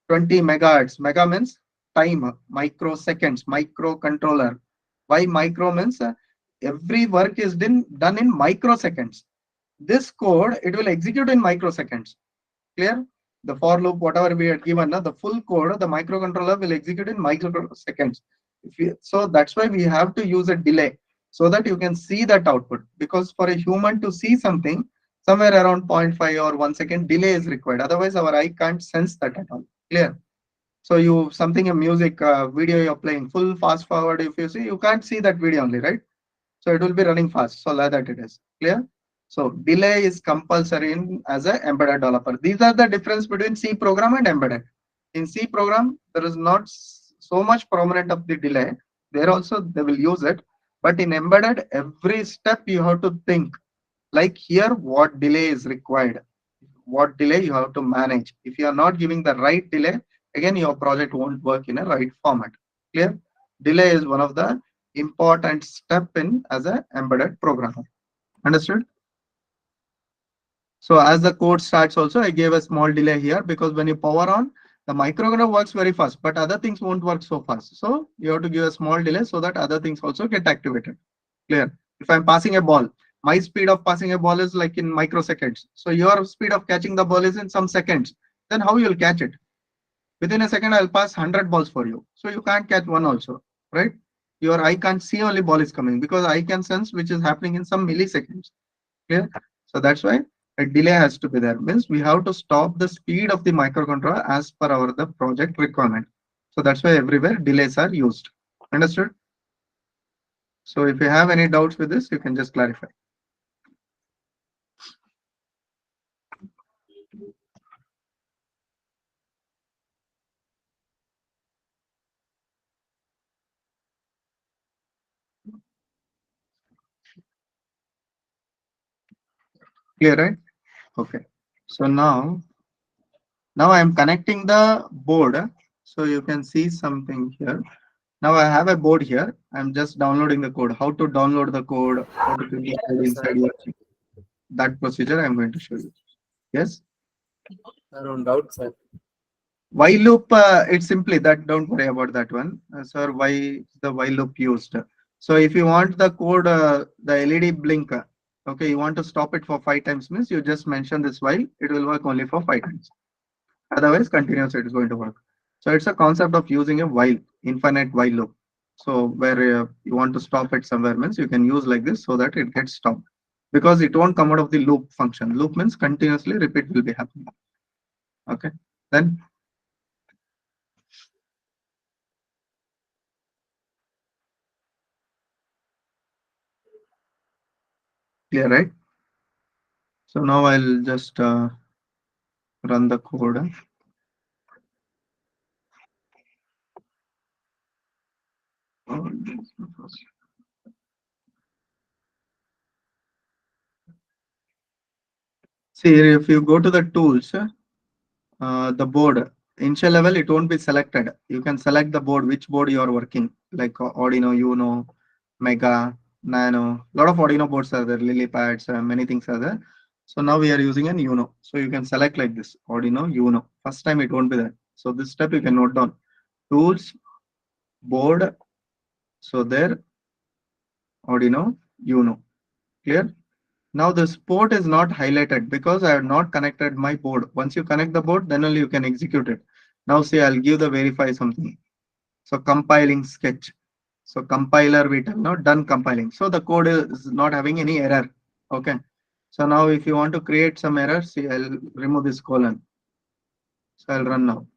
20 megahertz. Mega means time, microseconds, microcontroller. Why micro means every work is done in microseconds. This code, it will execute in microseconds. Clear? The for loop, whatever we had given, the full code, the microcontroller will execute in microseconds. So that's why we have to use a delay so that you can see that output. Because for a human to see something, somewhere around 0.5 or 1 second delay is required. Otherwise, our eye can't sense that at all. Clear? So you something a music video you're playing full fast forward. If you see, you can't see that video only, right? So it will be running fast. So like that it is. Clear? So delay is compulsory as an embedded developer. These are the difference between C program and embedded. In C program, there is not so much prominent of the delay. There also they will use it. But in embedded, every step you have to think. Like here, what delay is required? what delay you have to manage. If you are not giving the right delay, again your project won't work in a right format. Clear? Delay is one of the important step in as a embedded programmer. Understood? So as the code starts also, I gave a small delay here because when you power on, the microcontroller works very fast, but other things won't work so fast. So you have to give a small delay so that other things also get activated. Clear? If I'm passing a ball, my speed of passing a ball is like in microseconds. So your speed of catching the ball is in some seconds. Then how you'll catch it? Within a second, I'll pass 100 balls for you. So you can't catch one also, right? Your eye can't see only ball is coming because I can sense which is happening in some milliseconds. Clear? So that's why a delay has to be there. Means we have to stop the speed of the microcontroller as per our the project requirement. So that's why everywhere delays are used. Understood? So if you have any doubts with this, you can just clarify. Clear, right? Okay. So now I am connecting the board. So you can see something here. Now I have a board here. I'm just downloading the code. How to download the code, how to create the code inside your chip. That procedure I'm going to show you. Yes. Around doubt, sir. While loop, it's simply that, don't worry about that one. Sir, why is the while loop used? So if you want the code, the LED blink, okay, you want to stop it for 5 times, means you just mention this while, it will work only for 5 times. Otherwise, continuous it is going to work. So it's a concept of using a while, infinite while loop. So where you want to stop it somewhere means you can use like this so that it gets stopped. Because it won't come out of the loop function. Loop means continuously repeat will be happening. Okay, then clear, right? So now I'll just run the code. See, if you go to the tools, the board, initial level, it won't be selected. You can select the board, which board you are working, like Arduino, Uno, Mega, Nano. A lot of Arduino boards are there, Lily pads, many things are there. So now we are using an Uno. So you can select like this, Arduino, Uno. First time it won't be there. So this step you can note down. Tools, board. So there, Arduino, Uno. Clear? Now this port is not highlighted because I have not connected my board. Once you connect the board, then only you can execute it. Now see, I'll give the verify something. So compiling sketch. So compiler we tell now done compiling. So the code is not having any error. Okay. So now if you want to create some error, see, I'll remove this colon. So I'll run now.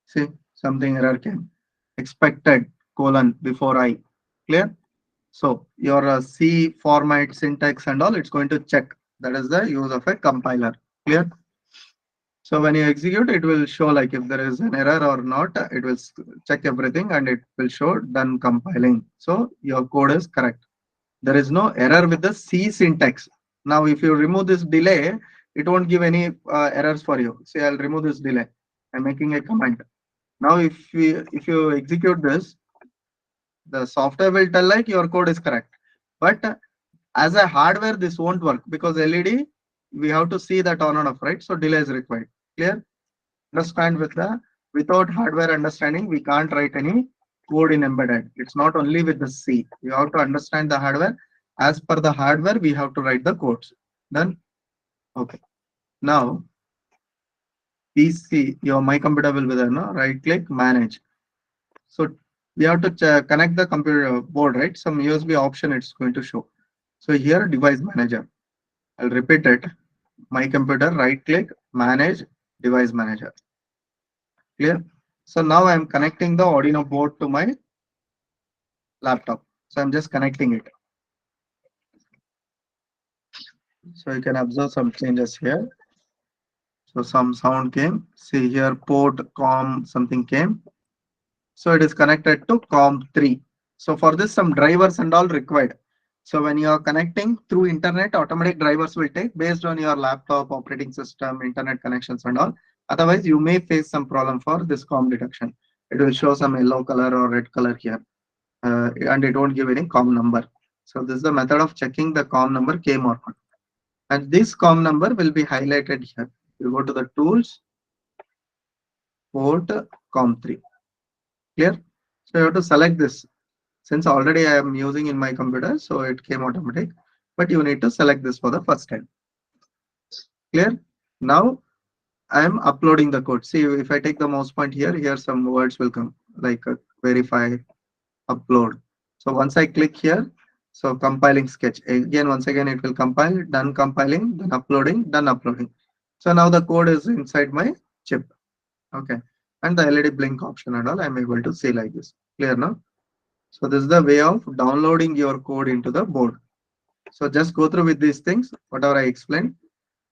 See, something error came. Expected colon before I. Clear? So your C format, syntax and all, it's going to check. That is the use of a compiler. Clear? So when you execute, it will show like if there is an error or not, it will check everything and it will show done compiling. So your code is correct. There is no error with the C syntax. Now, if you remove this delay, it won't give any errors for you. See, I'll remove this delay. I'm making a comment. Now, if you execute this, the software will tell like your code is correct. But as a hardware, this won't work because LED, we have to see that on and off, right? So delay is required. Clear? Understand without hardware understanding, we can't write any code in embedded. It's not only with the C. You have to understand the hardware. As per the hardware, we have to write the codes. Done? Okay. Now, PC, your my computer will be there, no? Right click, manage. So we have to connect the computer board, right? Some USB option it's going to show. So here, device manager. I'll repeat it. My computer, right click, manage, device manager. Clear? So now I'm connecting the Arduino board to my laptop. So I'm just connecting it. So you can observe some changes here. So some sound came. See here, port COM something came. So it is connected to COM3. So for this, some drivers and all required. So when you are connecting through internet, automatic drivers will take based on your laptop, operating system, internet connections and all. Otherwise, you may face some problem for this COM detection. It will show some yellow color or red color here, and it won't give any COM number. So this is the method of checking the COM number came or not. And this COM number will be highlighted here. You go to the tools, port COM3. Clear? So you have to select this. Since already I am using in my computer, so it came automatic, but you need to select this for the first time. Clear? Now I am uploading the code. See, if I take the mouse point here some words will come like verify, upload. So once I click here, so compiling sketch again, once again it will compile, done compiling, then uploading, done uploading. So now the code is inside my chip. Okay. And the LED blink option and all I'm able to see like this. Clear now? So this is the way of downloading your code into the board. So just go through with these things, whatever I explained.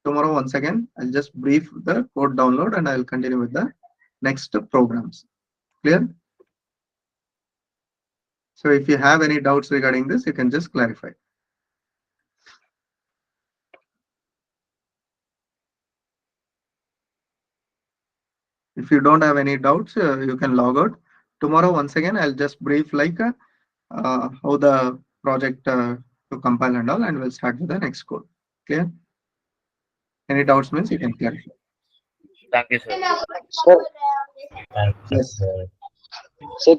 Tomorrow, once again, I'll just brief the code download and I'll continue with the next programs. Clear? So if you have any doubts regarding this, you can just clarify. If you don't have any doubts, you can log out. Tomorrow, once again, I'll just brief like how the project to compile and all, and we'll start with the next code. Clear? Any doubts means you can clarify. Thank you, sir. Sir, Thank you, Yes. sir. sir,